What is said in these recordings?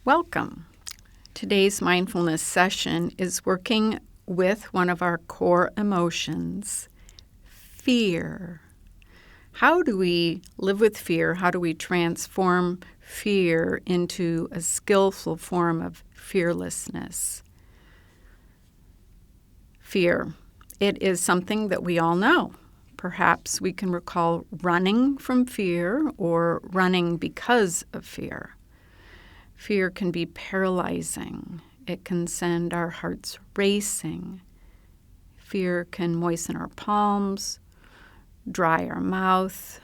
Welcome. Today's mindfulness session is working with one of our core emotions, fear. How do we live with fear? How do we transform fear into a skillful form of fearlessness? Fear. It is something that we all know. Perhaps we can recall running from fear or running because of fear. Fear can be paralyzing. It can send our hearts racing. Fear can moisten our palms, dry our mouth,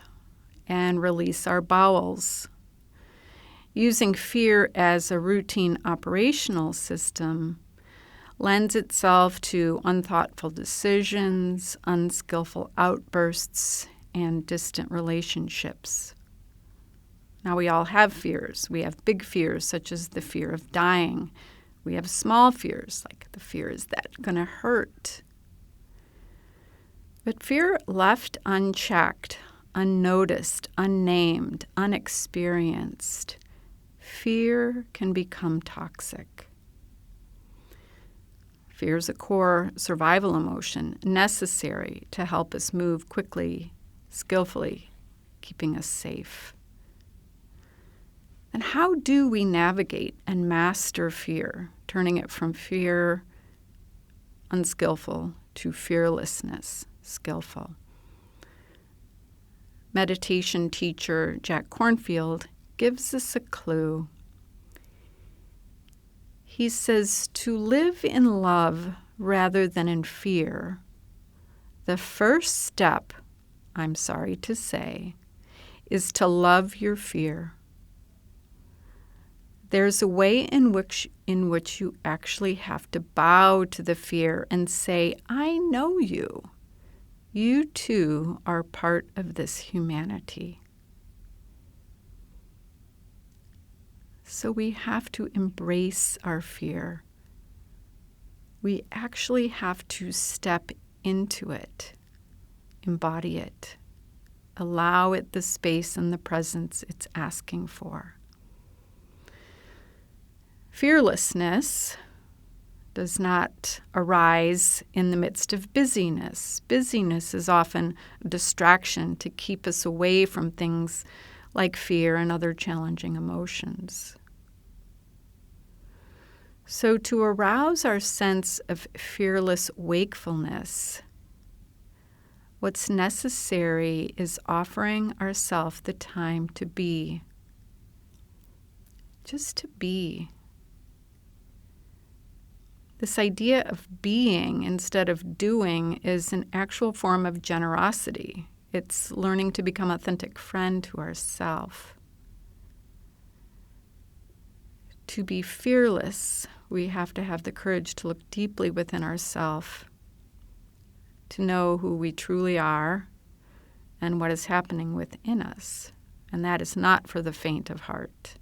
and release our bowels. Using fear as a routine operational system lends itself to unthoughtful decisions, unskillful outbursts, and distant relationships. Now, we all have fears. We have big fears, such as the fear of dying. We have small fears, like the fear, is that going to hurt? But fear left unchecked, unnoticed, unnamed, unexperienced, fear can become toxic. Fear is a core survival emotion necessary to help us move quickly, skillfully, keeping us safe. And how do we navigate and master fear, turning it from fear, unskillful, to fearlessness, skillful? Meditation teacher Jack Kornfield gives us a clue. He says, to live in love rather than in fear, the first step, I'm sorry to say, is to love your fear. There's a way in which you actually have to bow to the fear and say, I know you. You too are part of this humanity. So we have to embrace our fear. We actually have to step into it, embody it, allow it the space and the presence it's asking for. Fearlessness does not arise in the midst of busyness. Busyness is often a distraction to keep us away from things like fear and other challenging emotions. So to arouse our sense of fearless wakefulness, what's necessary is offering ourselves the time to be. Just to be. This idea of being instead of doing is an actual form of generosity. It's learning to become an authentic friend to ourselves. To be fearless, we have to have the courage to look deeply within ourselves, to know who we truly are and what is happening within us. And that is not for the faint of heart.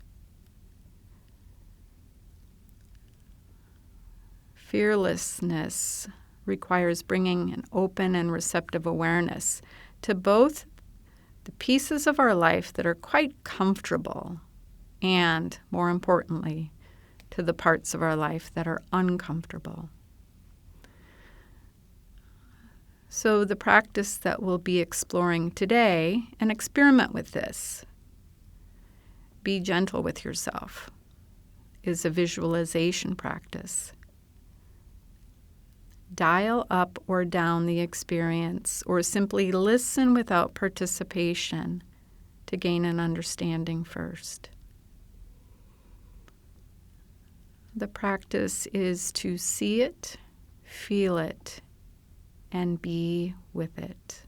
Fearlessness requires bringing an open and receptive awareness to both the pieces of our life that are quite comfortable and, more importantly, to the parts of our life that are uncomfortable. So the practice that we'll be exploring today, and experiment with this, be gentle with yourself, is a visualization practice. Dial up or down the experience, or simply listen without participation to gain an understanding first. The practice is to see it, feel it, and be with it.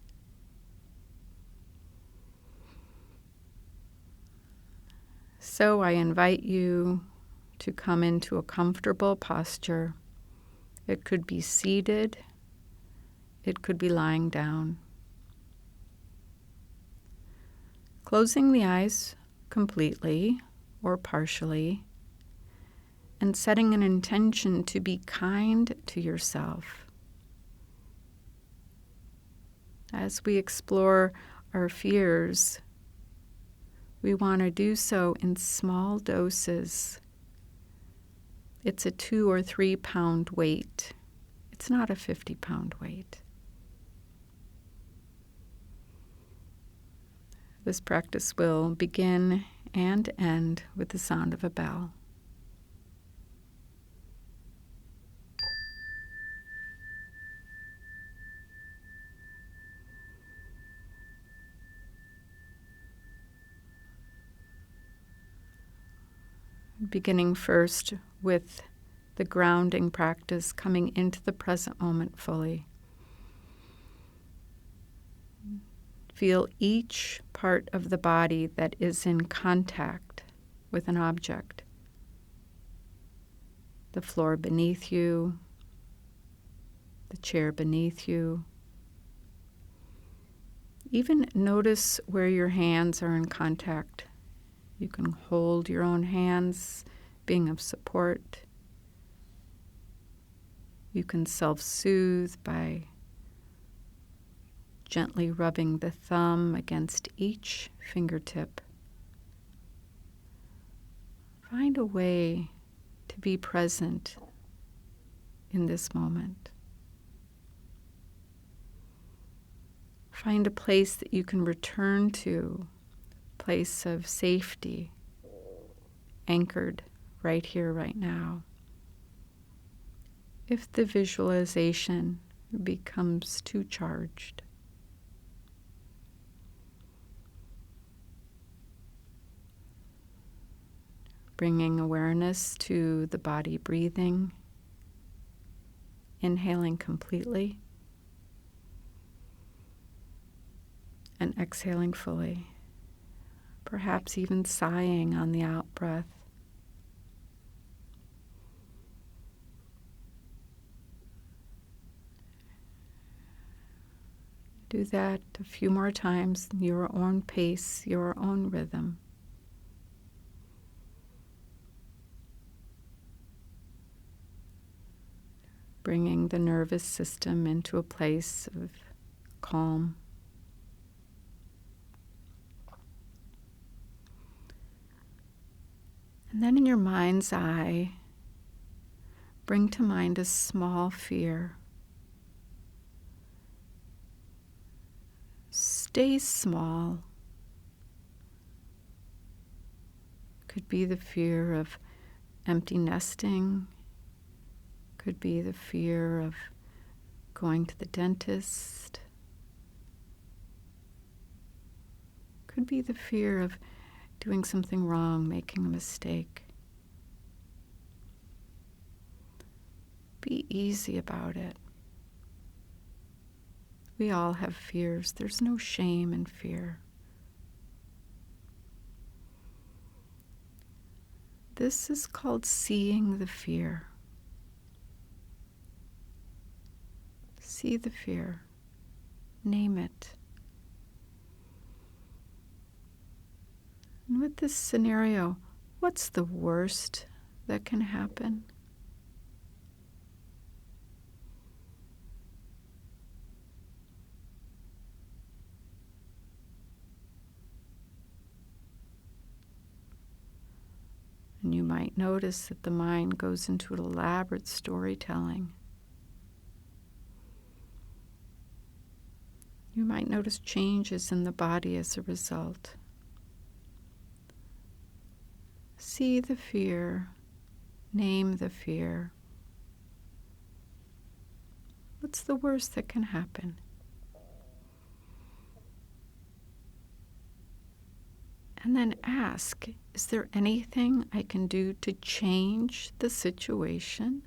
So I invite you to come into a comfortable posture. It could be seated. It could be lying down. Closing the eyes completely or partially, and setting an intention to be kind to yourself. As we explore our fears, we want to do so in small doses It's a 2 or 3 pound weight. It's not a 50-pound weight. This practice will begin and end with the sound of a bell. Beginning first with the grounding practice, coming into the present moment fully. Feel each part of the body that is in contact with an object. The floor beneath you, the chair beneath you. Even notice where your hands are in contact. You can hold your own hands, being of support. You can self-soothe by gently rubbing the thumb against each fingertip. Find a way to be present in this moment. Find a place that you can return to, a place of safety, anchored right here, right now. If the visualization becomes too charged, bringing awareness to the body breathing, inhaling completely, and exhaling fully, perhaps even sighing on the out-breath. Do that a few more times, your own pace, your own rhythm. Bringing the nervous system into a place of calm. And then in your mind's eye, bring to mind a small fear. Stay small. Could be the fear of empty nesting. Could be the fear of going to the dentist. Could be the fear of doing something wrong, making a mistake. Be easy about it. We all have fears. There's no shame in fear. This is called seeing the fear. See the fear. Name it. And with this scenario, what's the worst that can happen? And you might notice that the mind goes into elaborate storytelling. You might notice changes in the body as a result. See the fear, name the fear. What's the worst that can happen? And then ask, is there anything I can do to change the situation?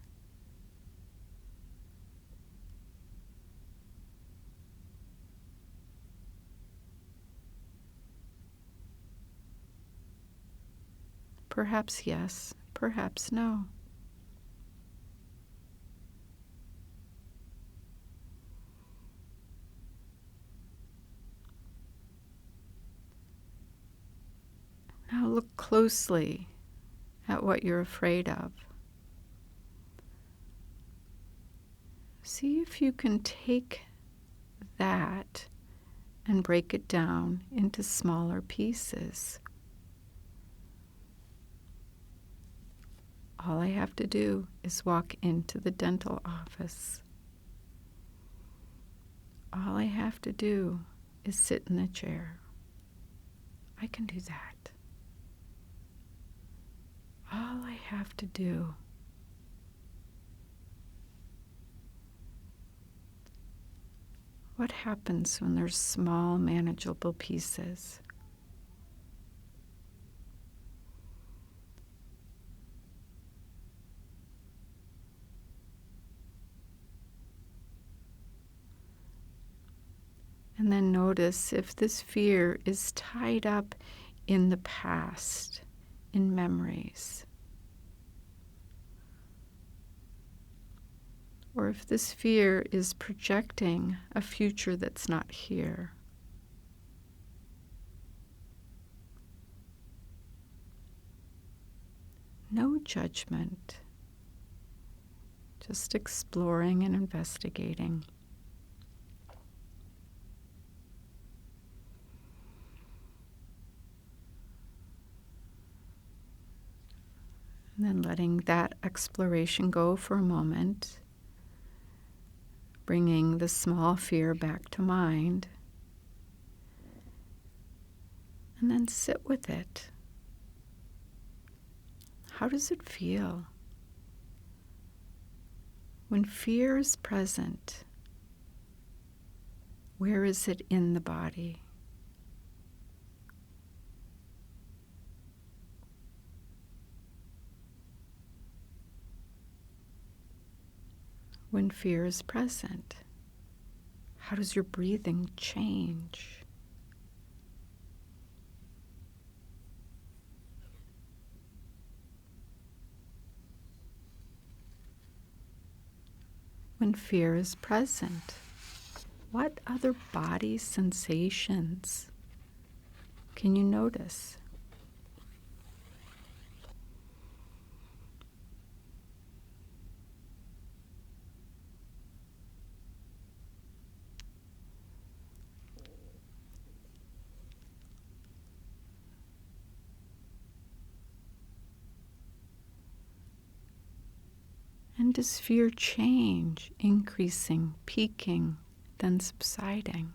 Perhaps yes, perhaps no. Now look closely at what you're afraid of. See if you can take that and break it down into smaller pieces. All I have to do is walk into the dental office. All I have to do is sit in the chair. I can do that. All I have to do What happens when there's small, manageable pieces? And then notice if this fear is tied up in the past, in memories, or if this fear is projecting a future that's not here. No judgment, just exploring and investigating. And then letting that exploration go for a moment, bringing the small fear back to mind, and then sit with it. How does it feel? When fear is present, where is it in the body? When fear is present, how does your breathing change? When fear is present, what other body sensations can you notice? And does fear change, increasing, peaking, then subsiding?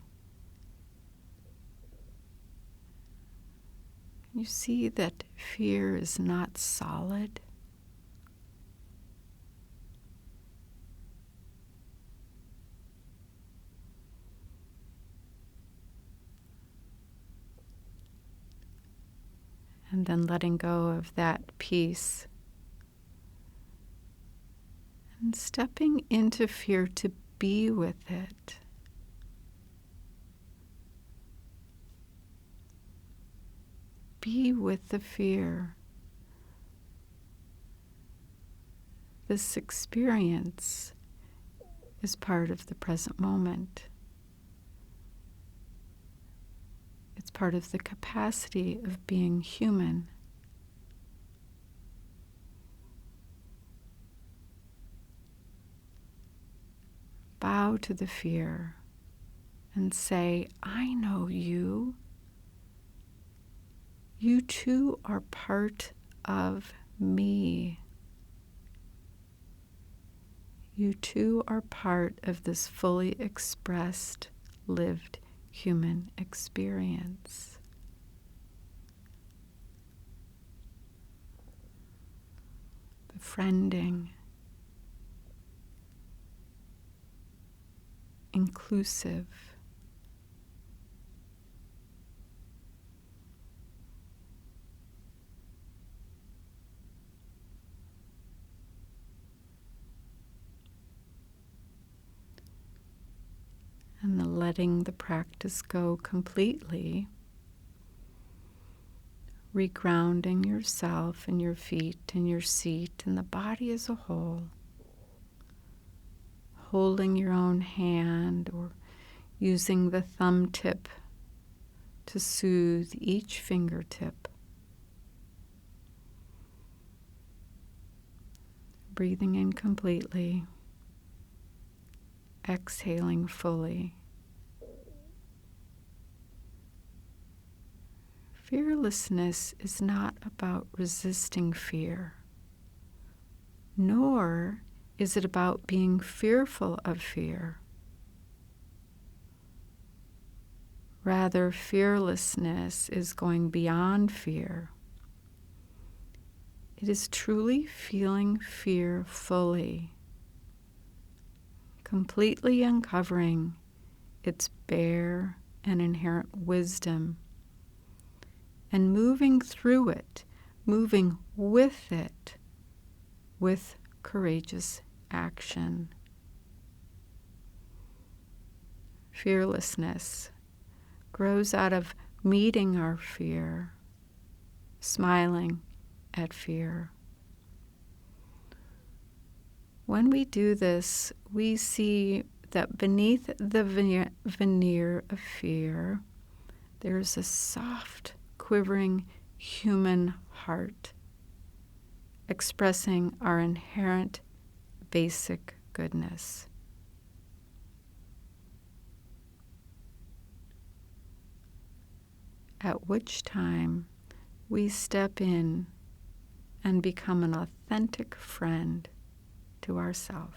You see that fear is not solid. And then letting go of that piece and stepping into fear to be with it. Be with the fear. This experience is part of the present moment. It's part of the capacity of being human. Bow to the fear and say, I know you. You too are part of me. You too are part of this fully expressed, lived human experience. Befriending, inclusive, and the letting the practice go completely, regrounding yourself and your feet and your seat and the body as a whole, holding your own hand or using the thumb tip to soothe each fingertip. Breathing in completely, exhaling fully. Fearlessness is not about resisting fear nor is it about being fearful of fear. Rather, fearlessness is going beyond fear. It is truly feeling fear fully, completely uncovering its bare and inherent wisdom, and moving through it, moving with it, with courageous action. Fearlessness grows out of meeting our fear, smiling at fear. When we do this, we see that beneath the veneer of fear, there's a soft, quivering human heart expressing our inherent basic goodness. At which time we step in and become an authentic friend to ourselves.